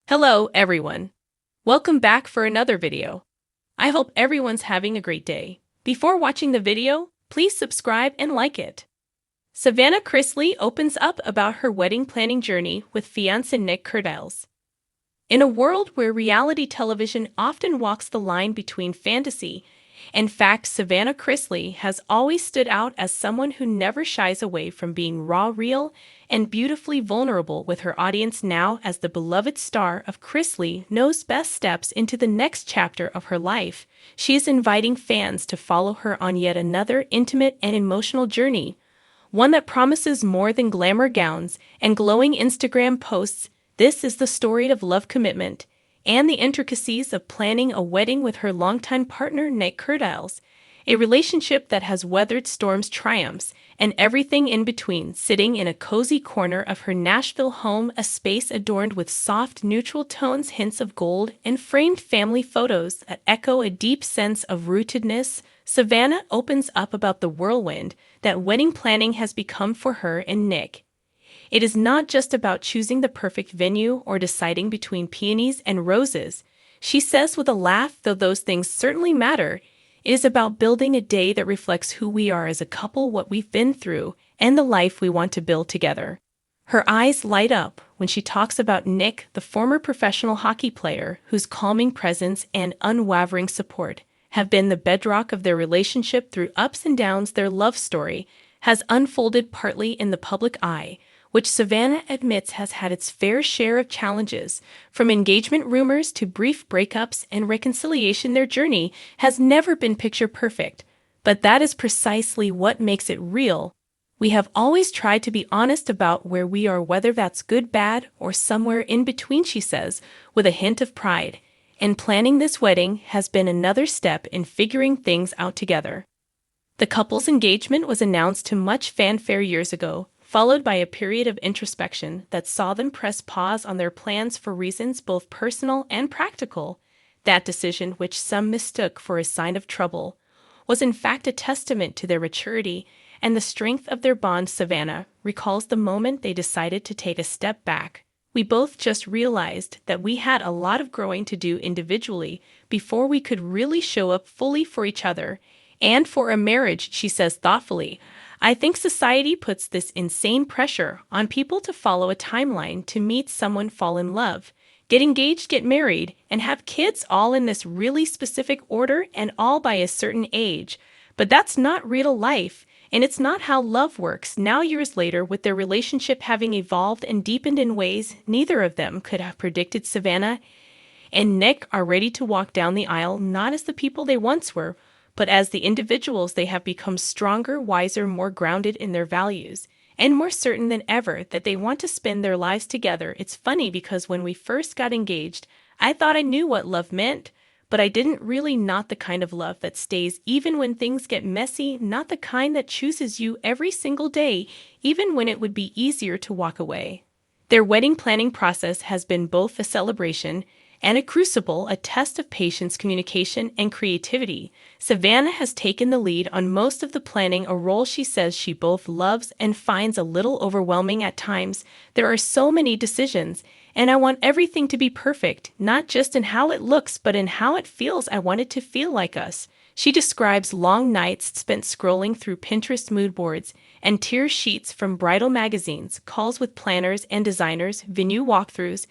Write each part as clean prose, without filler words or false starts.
Hello, everyone. Welcome back for another video. I hope everyone's having a great day. Before watching the video, please subscribe and like it. Savannah Chrisley opens up about her wedding planning journey with fiancé Nick Curtiles. In a world where reality television often walks the line between fantasy and fact, Savannah Chrisley has always stood out as someone who never shies away from being raw, real, and beautifully vulnerable with her audience. Now, as the beloved star of Chrisley Knows Best steps into the next chapter of her life, she is inviting fans to follow her on yet another intimate and emotional journey, one that promises more than glamour gowns and glowing Instagram posts. This is the story of love, commitment, and the intricacies of planning a wedding with her longtime partner Nick Curtiles, a relationship that has weathered storms, triumphs, and everything in between. Sitting in a cozy corner of her Nashville home, a space adorned with soft, neutral tones, hints of gold, and framed family photos that echo a deep sense of rootedness, Savannah opens up about the whirlwind that wedding planning has become for her and Nick. It is not just about choosing the perfect venue or deciding between peonies and roses, she says with a laugh, though those things certainly matter. It is about building a day that reflects who we are as a couple, what we've been through, and the life we want to build together. Her eyes light up when she talks about Nick, the former professional hockey player whose calming presence and unwavering support have been the bedrock of their relationship through ups and downs. Their love story has unfolded partly in the public eye, which Savannah admits has had its fair share of challenges, from engagement rumors to brief breakups and reconciliation. Their journey has never been picture perfect, but that is precisely what makes it real. We have always tried to be honest about where we are, whether that's good, bad, or somewhere in between, she says, with a hint of pride. And planning this wedding has been another step in figuring things out together. The couple's engagement was announced to much fanfare years ago, followed by a period of introspection that saw them press pause on their plans for reasons both personal and practical. That decision, which some mistook for a sign of trouble, was in fact a testament to their maturity and the strength of their bond. Savannah recalls the moment they decided to take a step back. We both just realized that we had a lot of growing to do individually before we could really show up fully for each other and for a marriage, she says thoughtfully. I think society puts this insane pressure on people to follow a timeline, to meet someone, fall in love, get engaged, get married, and have kids, all in this really specific order and all by a certain age. But that's not real life, and it's not how love works. Now, years later, with their relationship having evolved and deepened in ways neither of them could have predicted, Savannah and Nick are ready to walk down the aisle, not as the people they once were, but as the individuals they have become, stronger, wiser, more grounded in their values, and more certain than ever that they want to spend their lives together. It's funny because when we first got engaged, I thought I knew what love meant, but I didn't really. Not the kind of love that stays even when things get messy, not the kind that chooses you every single day, even when it would be easier to walk away. Their wedding planning process has been both a celebration and a crucible, a test of patience, communication, and creativity. Savannah has taken the lead on most of the planning, a role she says she both loves and finds a little overwhelming at times. There are so many decisions, and I want everything to be perfect, not just in how it looks, but in how it feels. I want it to feel like us. She describes long nights spent scrolling through Pinterest mood boards and tear sheets from bridal magazines, calls with planners and designers, venue walkthroughs,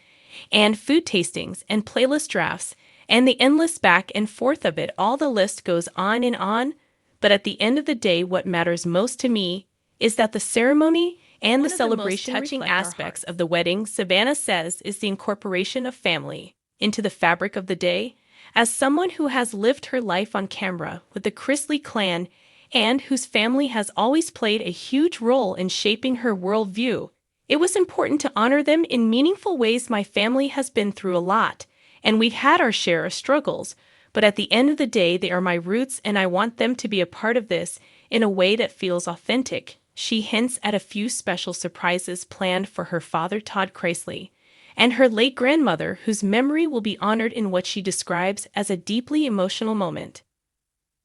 and food tastings and playlist drafts, and the endless back and forth of it all. The list goes on and on, but at the end of the day, what matters most to me is that the ceremony and the celebration. The most touching aspects of the wedding, Savannah says, is the incorporation of family into the fabric of the day. As someone who has lived her life on camera with the Chrisley clan and whose family has always played a huge role in shaping her worldview, it was important to honor them in meaningful ways. My family has been through a lot, and we've had our share of struggles, but at the end of the day, they are my roots, and I want them to be a part of this in a way that feels authentic. She hints at a few special surprises planned for her father, Todd Chrisley, and her late grandmother, whose memory will be honored in what she describes as a deeply emotional moment.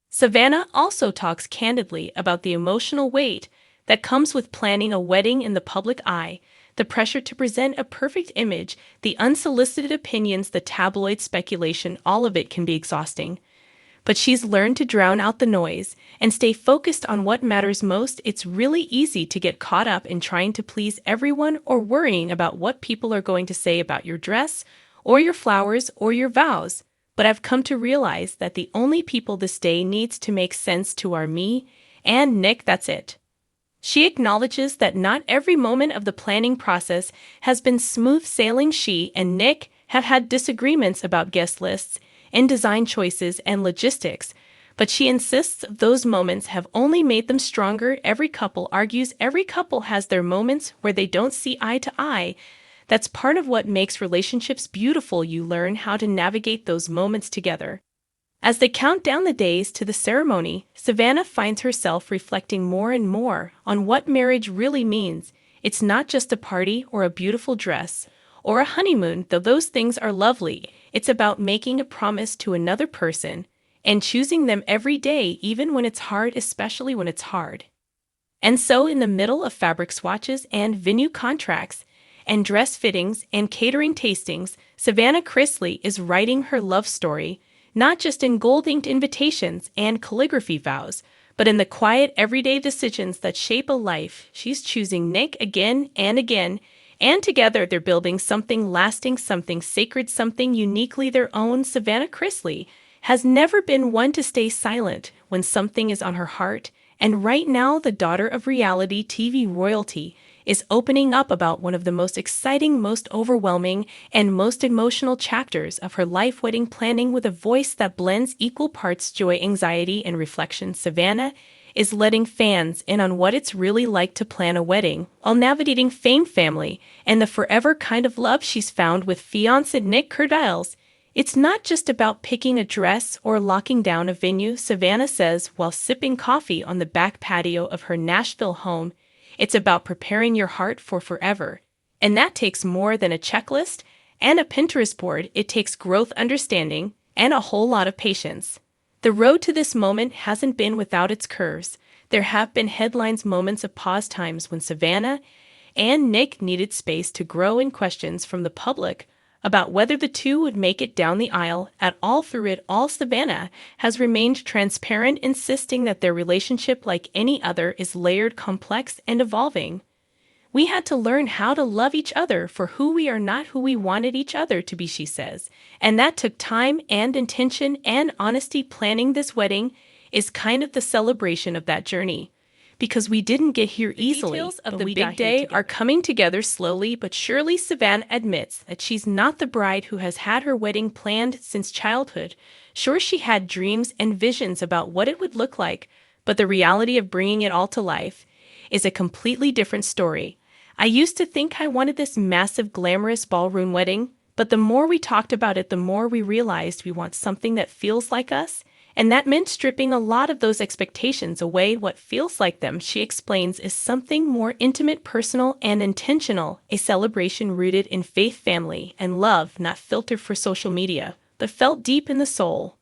Savannah also talks candidly about the emotional weight that comes with planning a wedding in the public eye. The pressure to present a perfect image, the unsolicited opinions, the tabloid speculation, all of it can be exhausting. But she's learned to drown out the noise and stay focused on what matters most. It's really easy to get caught up in trying to please everyone or worrying about what people are going to say about your dress or your flowers or your vows. But I've come to realize that the only people this day needs to make sense to are me and Nick, that's it. She acknowledges that not every moment of the planning process has been smooth sailing. She and Nick have had disagreements about guest lists and design choices and logistics, but she insists those moments have only made them stronger. Every couple argues, every couple has their moments where they don't see eye to eye. That's part of what makes relationships beautiful. You learn how to navigate those moments together. As they count down the days to the ceremony, Savannah finds herself reflecting more and more on what marriage really means. It's not just a party or a beautiful dress or a honeymoon, though those things are lovely. It's about making a promise to another person and choosing them every day, even when it's hard, especially when it's hard. And so, in the middle of fabric swatches and venue contracts and dress fittings and catering tastings, Savannah Chrisley is writing her love story, not just in gold-inked invitations and calligraphy vows, but in the quiet, everyday decisions that shape a life. She's choosing Nick again and again, and together they're building something lasting, something sacred, something uniquely their own. Savannah Chrisley has never been one to stay silent when something is on her heart, and right now the daughter of reality TV royalty is opening up about one of the most exciting, most overwhelming, and most emotional chapters of her life, wedding planning, with a voice that blends equal parts joy, anxiety, and reflection. Savannah is letting fans in on what it's really like to plan a wedding while navigating fame, family, and the forever kind of love she's found with fiancé Nick Curtiles. It's not just about picking a dress or locking down a venue, Savannah says while sipping coffee on the back patio of her Nashville home. It's about preparing your heart for forever. And that takes more than a checklist and a Pinterest board. It takes growth, understanding, and a whole lot of patience. The road to this moment hasn't been without its curves. There have been headlines, moments of pause, times when Savannah and Nick needed space to grow, and questions from the public about whether the two would make it down the aisle at all. Through it all, Savannah has remained transparent, insisting that their relationship, like any other, is layered, complex, and evolving. We had to learn how to love each other for who we are, not who we wanted each other to be, she says. And that took time and intention and honesty. Planning this wedding is kind of the celebration of that journey. Because we didn't get here easily. The details of the big day are coming together slowly but surely. Savannah admits that she's not the bride who has had her wedding planned since childhood. Sure, she had dreams and visions about what it would look like, but the reality of bringing it all to life is a completely different story. I used to think I wanted this massive, glamorous ballroom wedding, but the more we talked about it, the more we realized we want something that feels like us. And that meant stripping a lot of those expectations away. What feels like them, she explains, is something more intimate, personal, and intentional. A celebration rooted in faith, family, and love, not filtered for social media, but felt deep in the soul.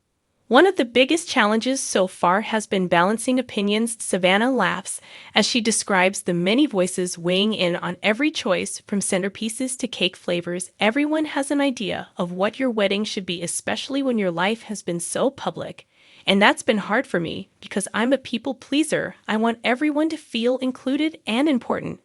One of the biggest challenges so far has been balancing opinions. Savannah laughs as she describes the many voices weighing in on every choice, from centerpieces to cake flavors. Everyone has an idea of what your wedding should be, especially when your life has been so public. And that's been hard for me because I'm a people pleaser. I want everyone to feel included and important.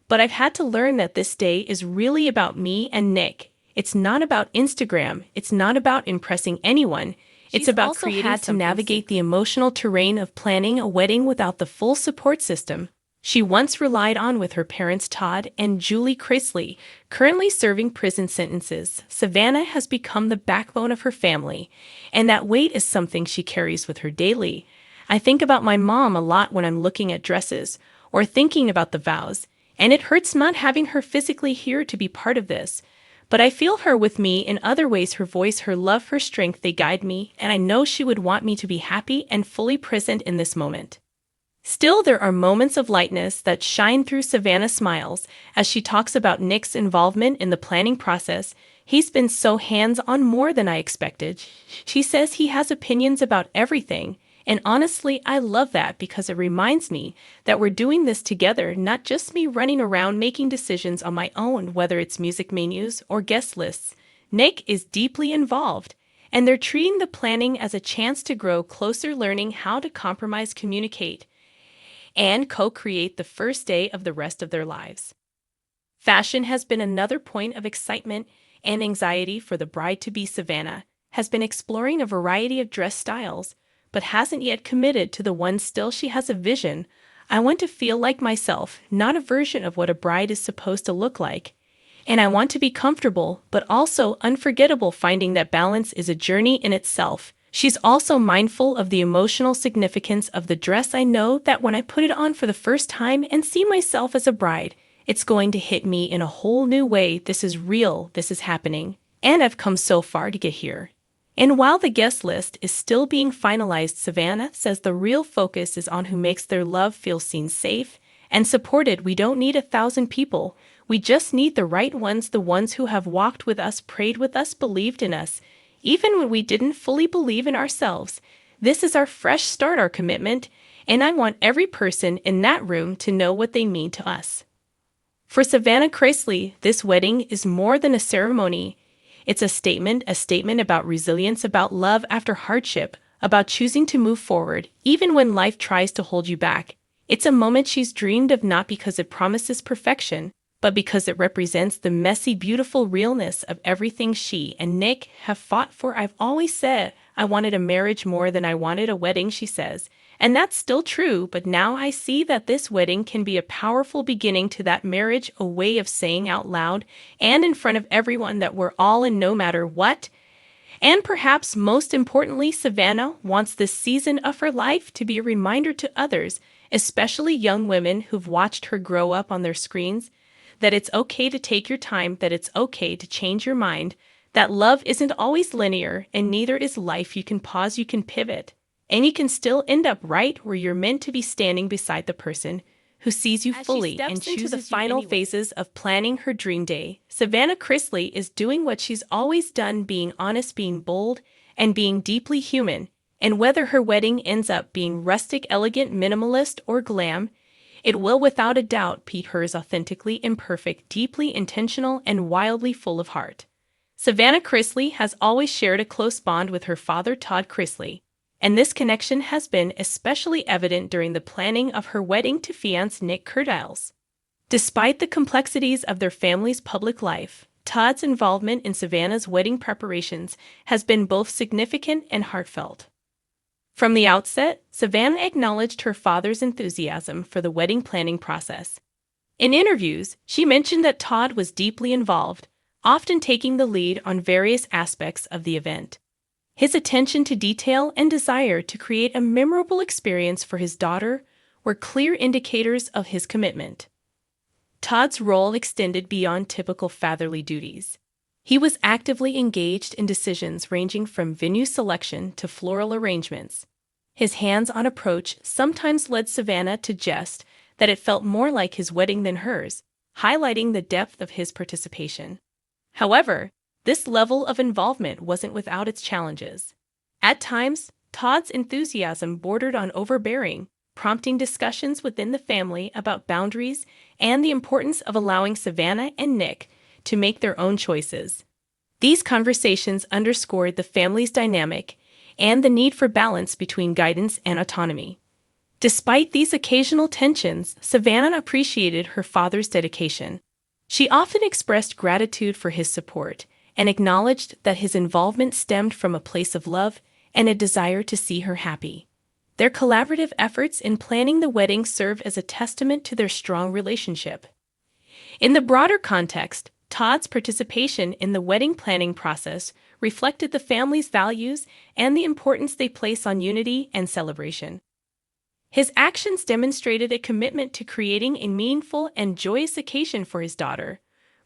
But I've had to learn that this day is really about me and Nick. It's not about Instagram. It's not about impressing anyone. It's about creating. Had to navigate the emotional terrain of planning a wedding without the full support system she once relied on with her parents, Todd and Julie Chrisley, currently serving prison sentences. Savannah has become the backbone of her family, and that weight is something she carries with her daily. I think about my mom a lot when I'm looking at dresses or thinking about the vows, and it hurts not having her physically here to be part of this. But I feel her with me in other ways. Her voice, her love, her strength, they guide me, and I know she would want me to be happy and fully present in this moment. Still, there are moments of lightness that shine through. Savannah smiles as she talks about Nick's involvement in the planning process. He's been so hands-on, more than I expected. She says he has opinions about everything, And honestly, I love that because it reminds me that we're doing this together, not just me running around making decisions on my own, whether it's music menus or guest lists. Nick is deeply involved, and they're treating the planning as a chance to grow closer, learning how to compromise, communicate, and co-create the first day of the rest of their lives. Fashion has been another point of excitement and anxiety for the bride-to-be. Savannah has been exploring a variety of dress styles, but hasn't yet committed to the one. Still, she has a vision. I want to feel like myself, not a version of what a bride is supposed to look like. And I want to be comfortable, but also unforgettable. Finding that balance is a journey in itself. She's also mindful of the emotional significance of the dress. I know that when I put it on for the first time and see myself as a bride, it's going to hit me in a whole new way. This is real, this is happening, and I've come so far to get here. And while the guest list is still being finalized, Savannah says the real focus is on who makes their love feel seen, safe, and supported. We don't need 1,000 people. We just need the right ones, the ones who have walked with us, prayed with us, believed in us, even when we didn't fully believe in ourselves. This is our fresh start, our commitment, and I want every person in that room to know what they mean to us. For Savannah Chrisley, this wedding is more than a ceremony. It's a statement about resilience, about love after hardship, about choosing to move forward, even when life tries to hold you back. It's a moment she's dreamed of, not because it promises perfection, but because it represents the messy, beautiful realness of everything she and Nick have fought for. I've always said I wanted a marriage more than I wanted a wedding, she says. And that's still true, but now I see that this wedding can be a powerful beginning to that marriage, a way of saying out loud and in front of everyone that we're all in no matter what. And perhaps most importantly, Savannah wants this season of her life to be a reminder to others, especially young women who've watched her grow up on their screens, that it's okay to take your time, that it's okay to change your mind, that love isn't always linear and neither is life. You can pause, you can pivot, and you can still end up right where you're meant to be, standing beside the person who sees you fully and chooses the final phases of planning her dream day. Savannah Chrisley is doing what she's always done, being honest, being bold, and being deeply human. And whether her wedding ends up being rustic, elegant, minimalist, or glam, it will without a doubt be hers, authentically imperfect, deeply intentional, and wildly full of heart. Savannah Chrisley has always shared a close bond with her father, Todd Chrisley, and this connection has been especially evident during the planning of her wedding to fiancé Nick Curtiles. Despite the complexities of their family's public life, Todd's involvement in Savannah's wedding preparations has been both significant and heartfelt. From the outset, Savannah acknowledged her father's enthusiasm for the wedding planning process. In interviews, she mentioned that Todd was deeply involved, often taking the lead on various aspects of the event. His attention to detail and desire to create a memorable experience for his daughter were clear indicators of his commitment. Todd's role extended beyond typical fatherly duties. He was actively engaged in decisions ranging from venue selection to floral arrangements. His hands-on approach sometimes led Savannah to jest that it felt more like his wedding than hers, highlighting the depth of his participation. However, this level of involvement wasn't without its challenges. At times, Todd's enthusiasm bordered on overbearing, prompting discussions within the family about boundaries and the importance of allowing Savannah and Nick to make their own choices. These conversations underscored the family's dynamic and the need for balance between guidance and autonomy. Despite these occasional tensions, Savannah appreciated her father's dedication. She often expressed gratitude for his support and acknowledged that his involvement stemmed from a place of love and a desire to see her happy. Their collaborative efforts in planning the wedding serve as a testament to their strong relationship. In the broader context, Todd's participation in the wedding planning process reflected the family's values and the importance they place on unity and celebration. His actions demonstrated a commitment to creating a meaningful and joyous occasion for his daughter,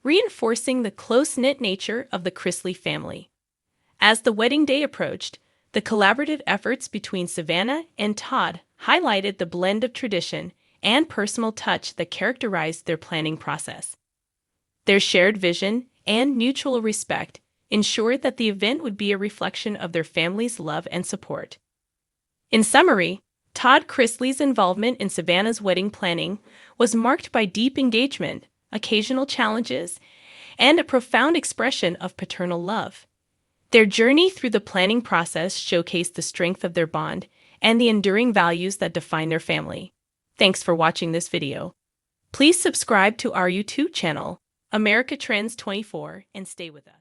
reinforcing the close-knit nature of the Chrisley family. As the wedding day approached, the collaborative efforts between Savannah and Todd highlighted the blend of tradition and personal touch that characterized their planning process. Their shared vision and mutual respect ensured that the event would be a reflection of their family's love and support. In summary, Todd Chrisley's involvement in Savannah's wedding planning was marked by deep engagement, occasional challenges, and a profound expression of paternal love. Their journey through the planning process showcased the strength of their bond and the enduring values that define their family. Thanks for watching this video. Please subscribe to our YouTube channel, America Trends 24, and stay with us.